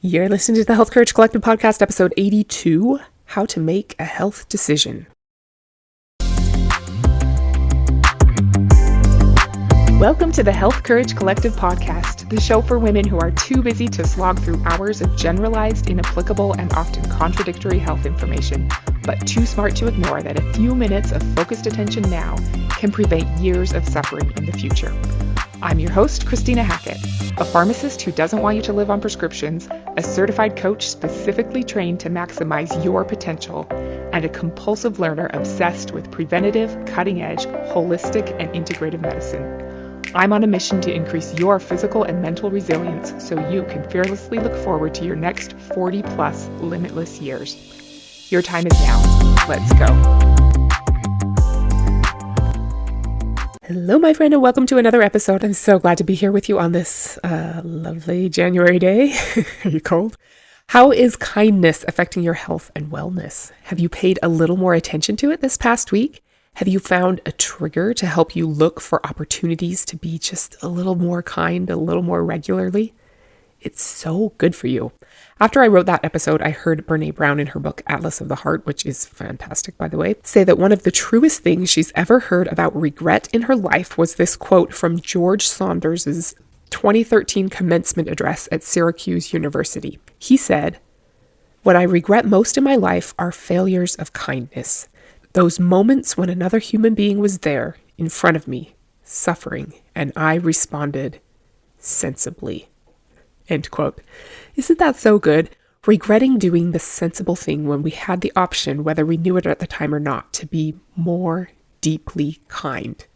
You're listening to the Health Courage Collective podcast, episode 82, How to Make a Health Decision. Welcome to the Health Courage Collective podcast, the show for women who are too busy to slog through hours of generalized, inapplicable, and often contradictory health information, but too smart to ignore that a few minutes of focused attention now can prevent years of suffering in the future. I'm your host, Christina Hackett, a pharmacist who doesn't want you to live on prescriptions, a certified coach specifically trained to maximize your potential, and a compulsive learner obsessed with preventative, cutting-edge, holistic, and integrative medicine. I'm on a mission to increase your physical and mental resilience so you can fearlessly look forward to your next 40-plus limitless years. Your time is now. Let's go. Hello, my friend, and welcome to another episode. I'm so glad to be here with you on this lovely January day. Are you cold? How is kindness affecting your health and wellness? Have you paid a little more attention to it this past week? Have you found a trigger to help you look for opportunities to be just a little more kind, a little more regularly? It's so good for you. After I wrote that episode, I heard Brené Brown in her book, Atlas of the Heart, which is fantastic, by the way, say that one of the truest things she's ever heard about regret in her life was this quote from George Saunders' 2013 commencement address at Syracuse University. He said, "What I regret most in my life are failures of kindness. Those moments when another human being was there in front of me, suffering, and I responded sensibly." End quote. Isn't that so good? Regretting doing the sensible thing when we had the option, whether we knew it at the time or not, to be more deeply kind.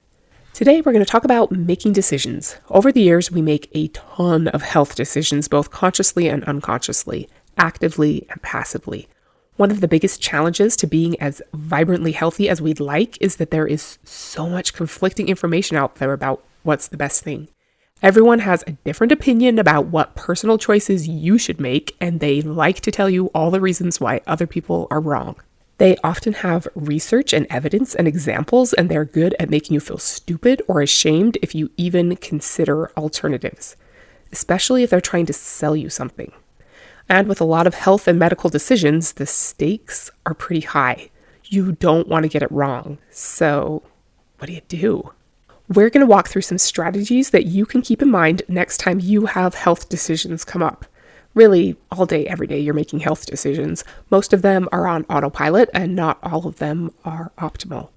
Today, we're going to talk about making decisions. Over the years, we make a ton of health decisions, both consciously and unconsciously, actively and passively. One of the biggest challenges to being as vibrantly healthy as we'd like is that there is so much conflicting information out there about what's the best thing. Everyone has a different opinion about what personal choices you should make, and they like to tell you all the reasons why other people are wrong. They often have research and evidence and examples, and they're good at making you feel stupid or ashamed if you even consider alternatives, especially if they're trying to sell you something. And with a lot of health and medical decisions, the stakes are pretty high. You don't want to get it wrong. So what do? We're going to walk through some strategies that you can keep in mind next time you have health decisions come up. Really, all day, every day, you're making health decisions. Most of them are on autopilot, and not all of them are optimal.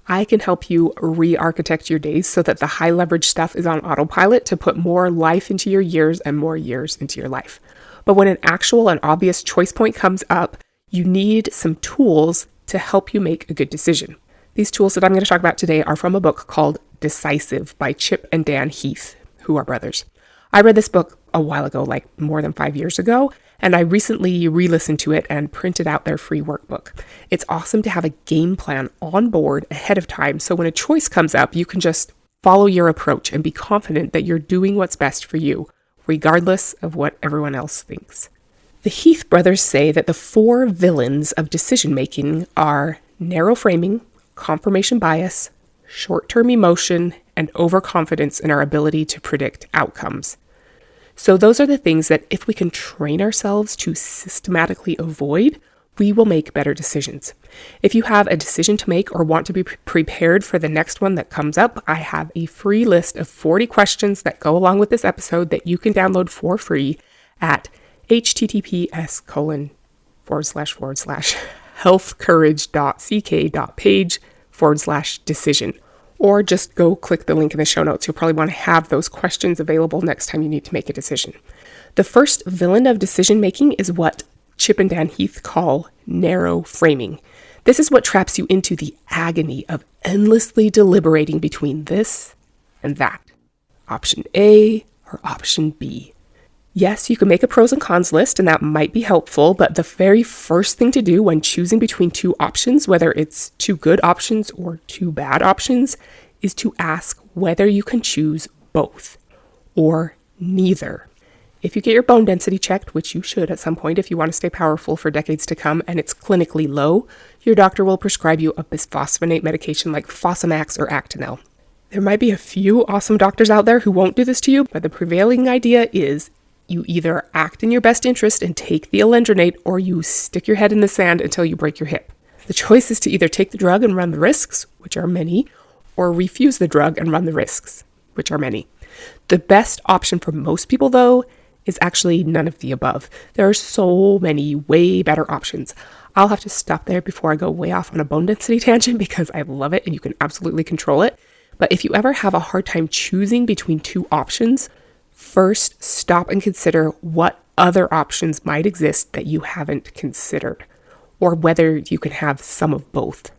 I can help you re-architect your days so that the high leverage stuff is on autopilot to put more life into your years and more years into your life. But when an actual and obvious choice point comes up, you need some tools to help you make a good decision. These tools that I'm going to talk about today are from a book called Decisive by Chip and Dan Heath, who are brothers. I read this book a while ago, like more than 5 years ago, and I recently re-listened to it and printed out their free workbook. It's awesome to have a game plan on board ahead of time, so when a choice comes up, you can just follow your approach and be confident that you're doing what's best for you, regardless of what everyone else thinks. The Heath brothers say that the 4 villains of decision-making are narrow framing, confirmation bias, short-term emotion, and overconfidence in our ability to predict outcomes. So those are the things that if we can train ourselves to systematically avoid, we will make better decisions. If you have a decision to make or want to be prepared for the next one that comes up, I have a free list of 40 questions that go along with this episode that you can download for free at https://healthcourage.ck.page/decision. Or just go click the link in the show notes. You'll probably want to have those questions available next time you need to make a decision. The first villain of decision making is what Chip and Dan Heath call narrow framing. This is what traps you into the agony of endlessly deliberating between this and that. Option A or option B. Yes, you can make a pros and cons list, and that might be helpful, but the very first thing to do when choosing between 2 options, whether it's 2 good options or 2 bad options, is to ask whether you can choose both or neither. If you get your bone density checked, which you should at some point if you want to stay powerful for decades to come, and it's clinically low, your doctor will prescribe you a bisphosphonate medication like Fosamax or Actonel. There might be a few awesome doctors out there who won't do this to you, but the prevailing idea is You either act in your best interest and take the alendronate, or you stick your head in the sand until you break your hip. The choice is to either take the drug and run the risks, which are many, or refuse the drug and run the risks, which are many. The best option for most people, though, is actually none of the above. There are so many way better options. I'll have to stop there before I go way off on a bone density tangent because I love it and you can absolutely control it. But if you ever have a hard time choosing between two options, first stop and consider what other options might exist that you haven't considered, or whether you can have some of both.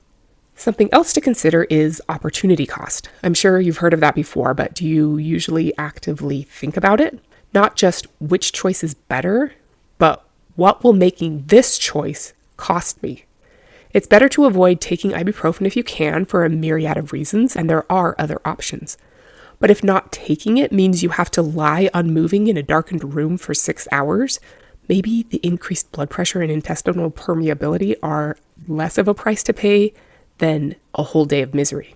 Something else to consider is opportunity cost. I'm sure you've heard of that before, but do you usually actively think about it? Not just which choice is better, but what will making this choice cost me? It's better to avoid taking ibuprofen if you can for a myriad of reasons, and there are other options. But if not taking it means you have to lie unmoving in a darkened room for 6 hours, maybe the increased blood pressure and intestinal permeability are less of a price to pay than a whole day of misery.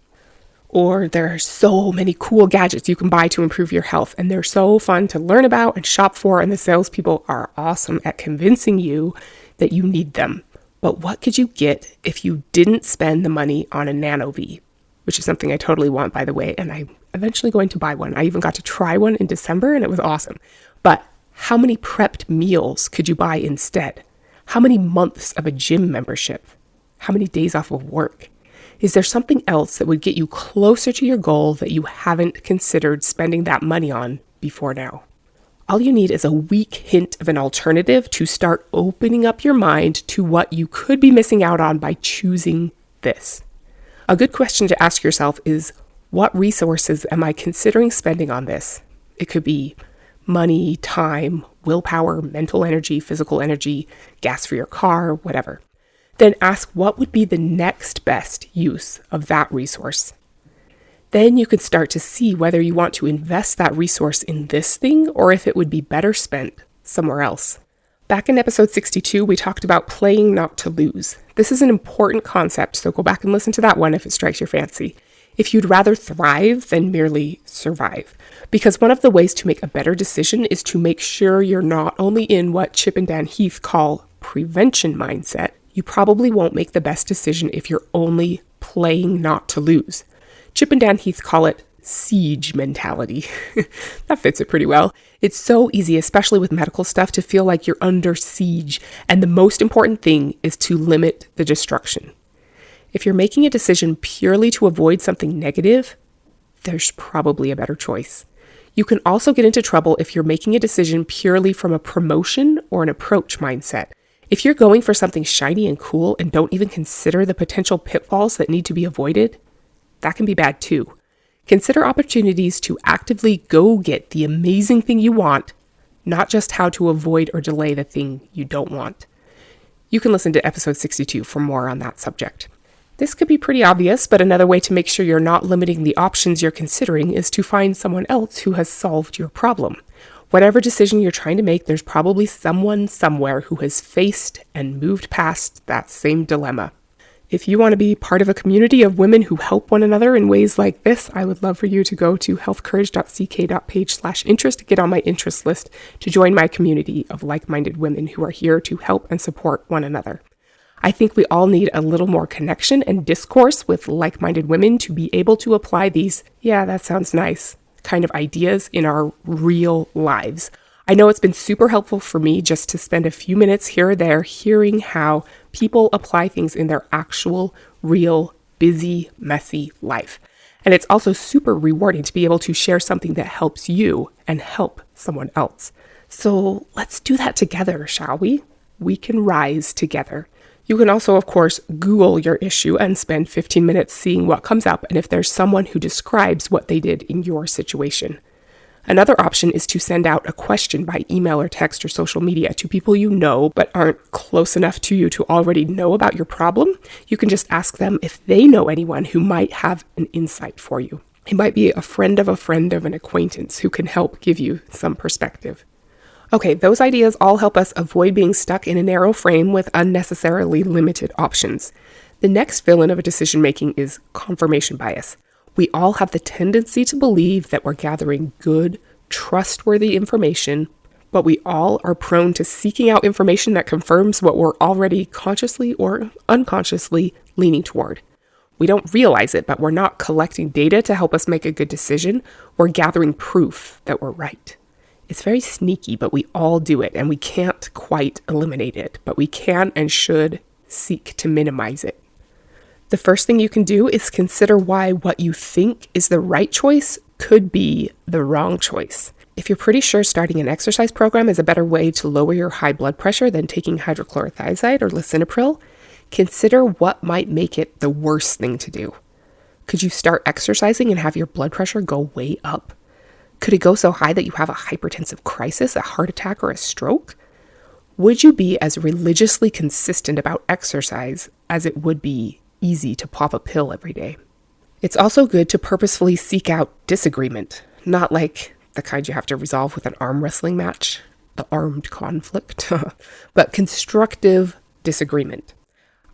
Or there are so many cool gadgets you can buy to improve your health, and they're so fun to learn about and shop for, and the salespeople are awesome at convincing you that you need them. But what could you get if you didn't spend the money on a Nano V, which is something I totally want, by the way, and I'm eventually going to buy one. I even got to try one in December, and it was awesome. But how many prepped meals could you buy instead? How many months of a gym membership? How many days off of work? Is there something else that would get you closer to your goal that you haven't considered spending that money on before now? All you need is a weak hint of an alternative to start opening up your mind to what you could be missing out on by choosing this. A good question to ask yourself is, what resources am I considering spending on this? It could be money, time, willpower, mental energy, physical energy, gas for your car, whatever. Then ask what would be the next best use of that resource. Then you can start to see whether you want to invest that resource in this thing or if it would be better spent somewhere else. Back in episode 62, we talked about playing not to lose. This is an important concept, so go back and listen to that one if it strikes your fancy. If you'd rather thrive than merely survive. Because one of the ways to make a better decision is to make sure you're not only in what Chip and Dan Heath call prevention mindset. You probably won't make the best decision if you're only playing not to lose. Chip and Dan Heath call it siege mentality. That fits it pretty well. It's so easy, especially with medical stuff, to feel like you're under siege, and the most important thing is to limit the destruction. If you're making a decision purely to avoid something negative, there's probably a better choice. You can also get into trouble if you're making a decision purely from a promotion or an approach mindset. If you're going for something shiny and cool and don't even consider the potential pitfalls that need to be avoided, that can be bad too. Consider opportunities to actively go get the amazing thing you want, not just how to avoid or delay the thing you don't want. You can listen to episode 62 for more on that subject. This could be pretty obvious, but another way to make sure you're not limiting the options you're considering is to find someone else who has solved your problem. Whatever decision you're trying to make, there's probably someone somewhere who has faced and moved past that same dilemma. If you want to be part of a community of women who help one another in ways like this, I would love for you to go to healthcourage.ck.page/interest to get on my interest list to join my community of like-minded women who are here to help and support one another. I think we all need a little more connection and discourse with like-minded women to be able to apply these, yeah, that sounds nice, kind of ideas in our real lives. I know it's been super helpful for me just to spend a few minutes here or there hearing how people apply things in their actual, real, busy, messy life. And it's also super rewarding to be able to share something that helps you and help someone else. So let's do that together, shall we? We can rise together. You can also, of course, Google your issue and spend 15 minutes seeing what comes up and if there's someone who describes what they did in your situation. Another option is to send out a question by email or text or social media to people you know but aren't close enough to you to already know about your problem. You can just ask them if they know anyone who might have an insight for you. It might be a friend of an acquaintance who can help give you some perspective. Okay, those ideas all help us avoid being stuck in a narrow frame with unnecessarily limited options. The next villain of a decision making is confirmation bias. We all have the tendency to believe that we're gathering good, trustworthy information, but we all are prone to seeking out information that confirms what we're already consciously or unconsciously leaning toward. We don't realize it, but we're not collecting data to help us make a good decision. We're gathering proof that we're right. It's very sneaky, but we all do it, and we can't quite eliminate it, but we can and should seek to minimize it. The first thing you can do is consider why what you think is the right choice could be the wrong choice. If you're pretty sure starting an exercise program is a better way to lower your high blood pressure than taking hydrochlorothiazide or lisinopril, consider what might make it the worst thing to do. Could you start exercising and have your blood pressure go way up? Could it go so high that you have a hypertensive crisis, a heart attack, or a stroke? Would you be as religiously consistent about exercise as it would be easy to pop a pill every day? It's also good to purposefully seek out disagreement, not like the kind you have to resolve with an arm wrestling match, the armed conflict, but constructive disagreement.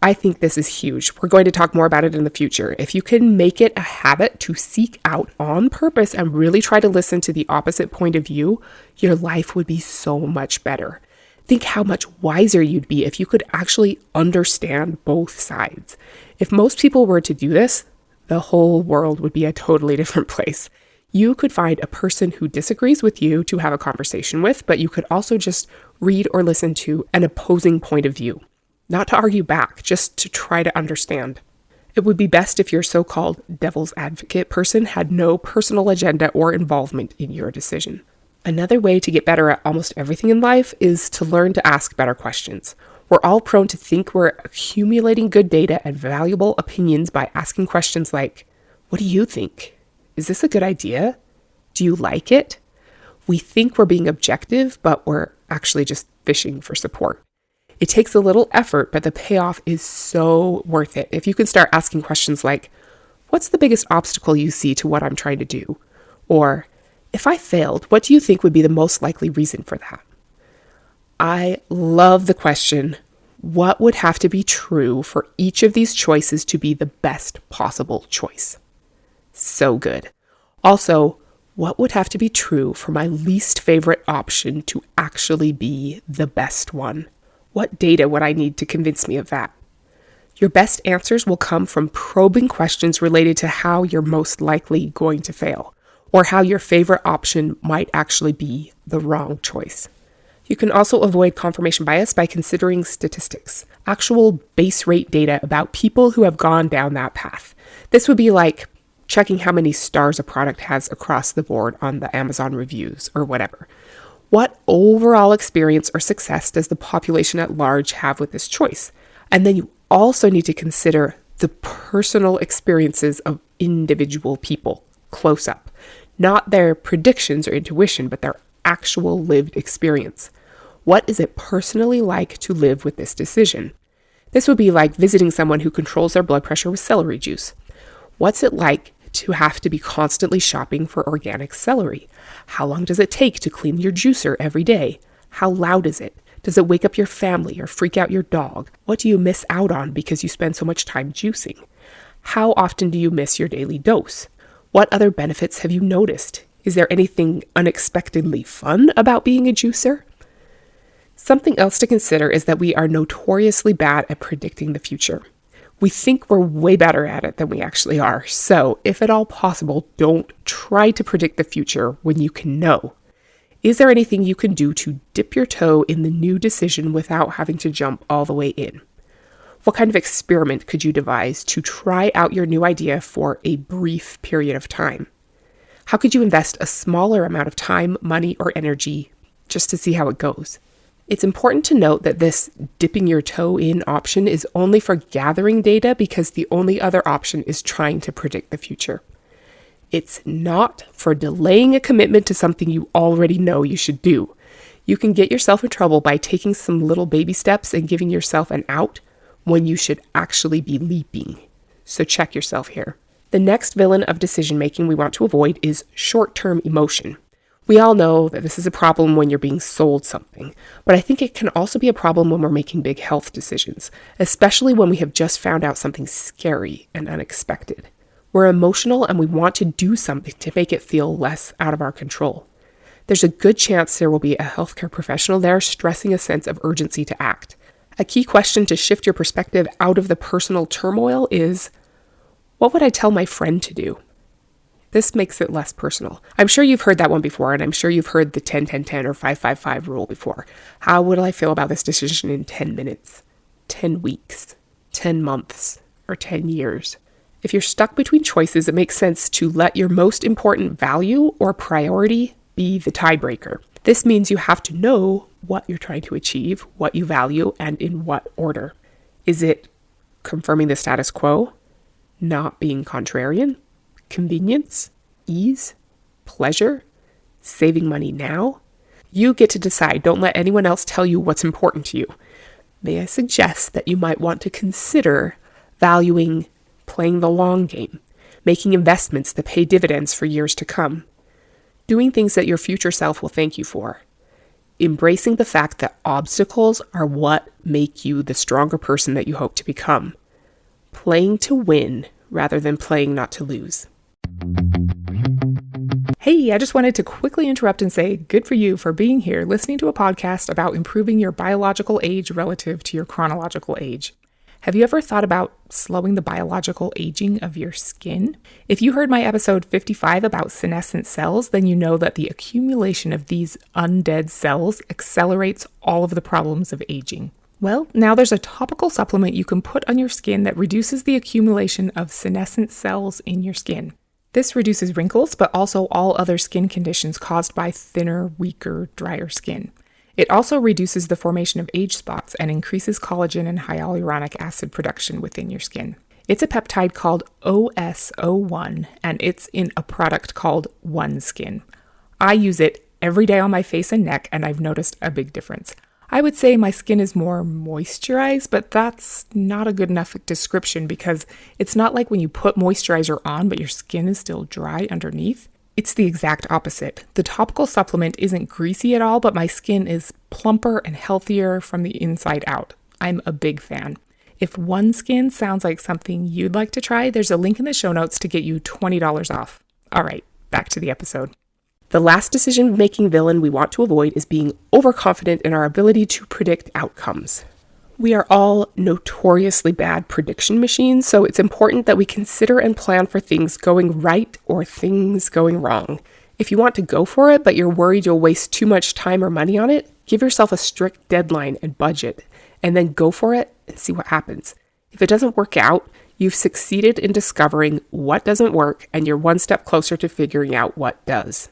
I think this is huge. We're going to talk more about it in the future. If you can make it a habit to seek out on purpose and really try to listen to the opposite point of view, your life would be so much better. Think how much wiser you'd be if you could actually understand both sides. If most people were to do this, the whole world would be a totally different place. You could find a person who disagrees with you to have a conversation with, but you could also just read or listen to an opposing point of view. Not to argue back, just to try to understand. It would be best if your so-called devil's advocate person had no personal agenda or involvement in your decision. Another way to get better at almost everything in life is to learn to ask better questions. We're all prone to think we're accumulating good data and valuable opinions by asking questions like, what do you think? Is this a good idea? Do you like it? We think we're being objective, but we're actually just fishing for support. It takes a little effort, but the payoff is so worth it. If you can start asking questions like, what's the biggest obstacle you see to what I'm trying to do? Or, if I failed, what do you think would be the most likely reason for that? I love the question, what would have to be true for each of these choices to be the best possible choice? So good. Also, what would have to be true for my least favorite option to actually be the best one? What data would I need to convince me of that? Your best answers will come from probing questions related to how you're most likely going to fail, or how your favorite option might actually be the wrong choice. You can also avoid confirmation bias by considering statistics, actual base rate data about people who have gone down that path. This would be like checking how many stars a product has across the board on the Amazon reviews or whatever. What overall experience or success does the population at large have with this choice? And then you also need to consider the personal experiences of individual people close up, not their predictions or intuition, but their actual lived experience. What is it personally like to live with this decision? This would be like visiting someone who controls their blood pressure with celery juice. What's it like to have to be constantly shopping for organic celery? How long does it take to clean your juicer every day? How loud is it? Does it wake up your family or freak out your dog? What do you miss out on because you spend so much time juicing? How often do you miss your daily dose? What other benefits have you noticed? Is there anything unexpectedly fun about being a juicer? Something else to consider is that we are notoriously bad at predicting the future. We think we're way better at it than we actually are. So, if at all possible, don't try to predict the future when you can know. Is there anything you can do to dip your toe in the new decision without having to jump all the way in? What kind of experiment could you devise to try out your new idea for a brief period of time? How could you invest a smaller amount of time, money, or energy just to see how it goes? It's important to note that this dipping your toe in option is only for gathering data because the only other option is trying to predict the future. It's not for delaying a commitment to something you already know you should do. You can get yourself in trouble by taking some little baby steps and giving yourself an out when you should actually be leaping. So check yourself here. The next villain of decision making we want to avoid is short-term emotion. We all know that this is a problem when you're being sold something, but I think it can also be a problem when we're making big health decisions, especially when we have just found out something scary and unexpected. We're emotional and we want to do something to make it feel less out of our control. there's a good chance there will be a healthcare professional there stressing a sense of urgency to act. A key question to shift your perspective out of the personal turmoil is, what would I tell my friend to do? This makes it less personal. I'm sure you've heard that one before, and I'm sure you've heard the 10-10-10 or 5-5-5 rule before. How would I feel about this decision in 10 minutes, 10 weeks, 10 months, or 10 years? If you're stuck between choices, it makes sense to let your most important value or priority be the tiebreaker. This means you have to know what you're trying to achieve, what you value, and in what order. Is it confirming the status quo, not being contrarian, convenience, ease, pleasure, saving money now? You get to decide. Don't let anyone else tell you what's important to you. May I suggest that you might want to consider valuing playing the long game, making investments that pay dividends for years to come, doing things that your future self will thank you for, embracing the fact that obstacles are what make you the stronger person that you hope to become, playing to win rather than playing not to lose. Hey, I just wanted to quickly interrupt and say good for you for being here listening to a podcast about improving your biological age relative to your chronological age. Have you ever thought about slowing the biological aging of your skin? If you heard my episode 55 about senescent cells, then you know that the accumulation of these undead cells accelerates all of the problems of aging. Well, now there's a topical supplement you can put on your skin that reduces the accumulation of senescent cells in your skin. This reduces wrinkles, but also all other skin conditions caused by thinner, weaker, drier skin. It also reduces the formation of age spots and increases collagen and hyaluronic acid production within your skin. It's a peptide called OS01, and it's in a product called OneSkin. I use it every day on my face and neck, and I've noticed a big difference. I would say my skin is more moisturized, but that's not a good enough description because it's not like when you put moisturizer on, but your skin is still dry underneath. It's the exact opposite. The topical supplement isn't greasy at all, but my skin is plumper and healthier from the inside out. I'm a big fan. If OneSkin sounds like something you'd like to try, there's a link in the show notes to get you $20 off. All right, back to the episode. The last decision-making villain we want to avoid is being overconfident in our ability to predict outcomes. We are all notoriously bad prediction machines, so it's important that we consider and plan for things going right or things going wrong. If you want to go for it, but you're worried you'll waste too much time or money on it, give yourself a strict deadline and budget, and then go for it and see what happens. If it doesn't work out, you've succeeded in discovering what doesn't work, and you're one step closer to figuring out what does.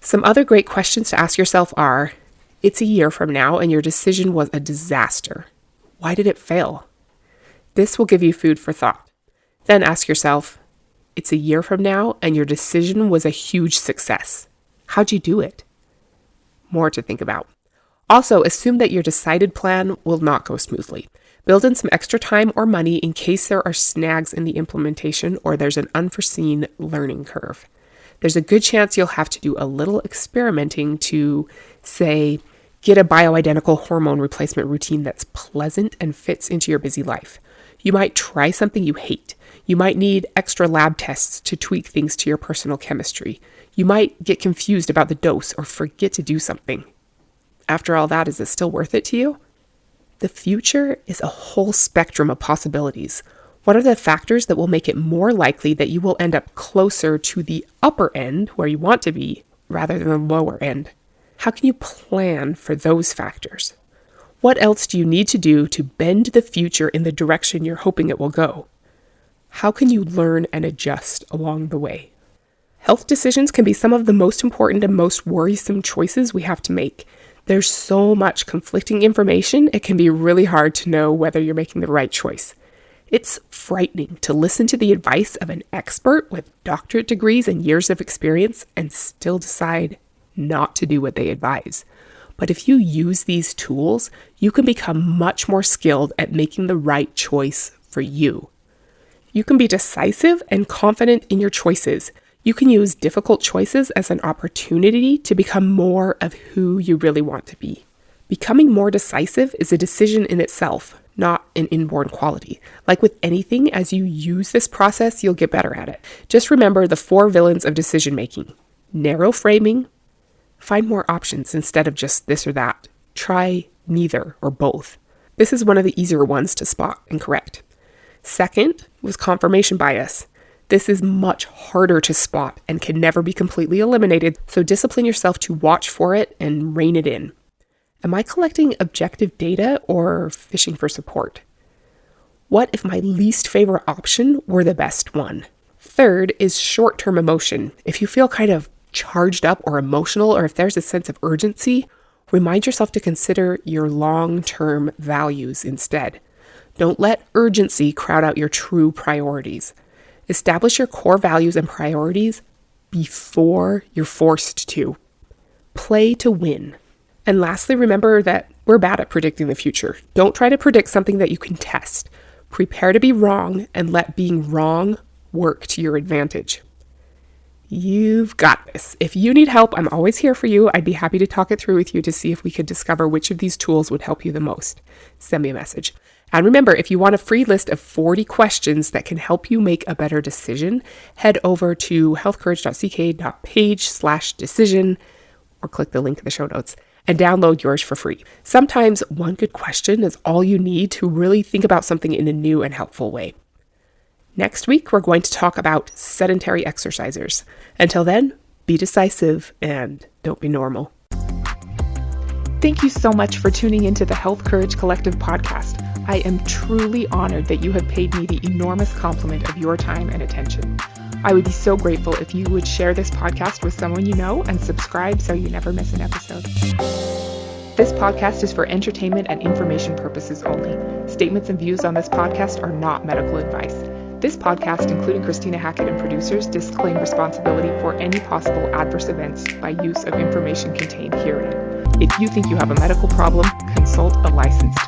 Some other great questions to ask yourself are, it's a year from now and your decision was a disaster. Why did it fail? This will give you food for thought. Then ask yourself, it's a year from now and your decision was a huge success. How'd you do it? More to think about. Also, assume that your decided plan will not go smoothly. Build in some extra time or money in case there are snags in the implementation or there's an unforeseen learning curve. There's a good chance you'll have to do a little experimenting to, say, get a bioidentical hormone replacement routine that's pleasant and fits into your busy life. You might try something you hate. You might need extra lab tests to tweak things to your personal chemistry. You might get confused about the dose or forget to do something. After all that, is it still worth it to you? The future is a whole spectrum of possibilities. What are the factors that will make it more likely that you will end up closer to the upper end where you want to be rather than the lower end? How can you plan for those factors? What else do you need to do to bend the future in the direction you're hoping it will go? How can you learn and adjust along the way? Health decisions can be some of the most important and most worrisome choices we have to make. There's so much conflicting information, it can be really hard to know whether you're making the right choice. It's frightening to listen to the advice of an expert with doctorate degrees and years of experience and still decide not to do what they advise. But if you use these tools, you can become much more skilled at making the right choice for you. You can be decisive and confident in your choices. You can use difficult choices as an opportunity to become more of who you really want to be. Becoming more decisive is a decision in itself, not an inborn quality. Like with anything, as you use this process, you'll get better at it. Just remember the 4 villains of decision making: narrow framing, Find more options instead of just this or that. Try neither or both. This is one of the easier ones to spot and correct. Second was confirmation bias. This is much harder to spot and can never be completely eliminated, so discipline yourself to watch for it and rein it in. Am I collecting objective data or fishing for support? What if my least favorite option were the best one? Third is short-term emotion. If you feel kind of charged up or emotional, or if there's a sense of urgency, remind yourself to consider your long-term values instead. Don't let urgency crowd out your true priorities. Establish your core values and priorities before you're forced to. Play to win. And lastly, remember that we're bad at predicting the future. Don't try to predict something that you can test. Prepare to be wrong and let being wrong work to your advantage. You've got this. If you need help, I'm always here for you. I'd be happy to talk it through with you to see if we could discover which of these tools would help you the most. Send me a message. And remember, if you want a free list of 40 questions that can help you make a better decision, head over to healthcourage.ck.page/decision or click the link in the show notes and download yours for free. Sometimes one good question is all you need to really think about something in a new and helpful way. Next week, we're going to talk about sedentary exercisers. Until then, be decisive and don't be normal. Thank you so much for tuning into the Health Courage Collective podcast. I am truly honored that you have paid me the enormous compliment of your time and attention. I would be so grateful if you would share this podcast with someone you know and subscribe so you never miss an episode. This podcast is for entertainment and information purposes only. Statements and views on this podcast are not medical advice. This podcast, including Christina Hackett and producers, disclaim responsibility for any possible adverse events by use of information contained herein. If you think you have a medical problem, consult a licensed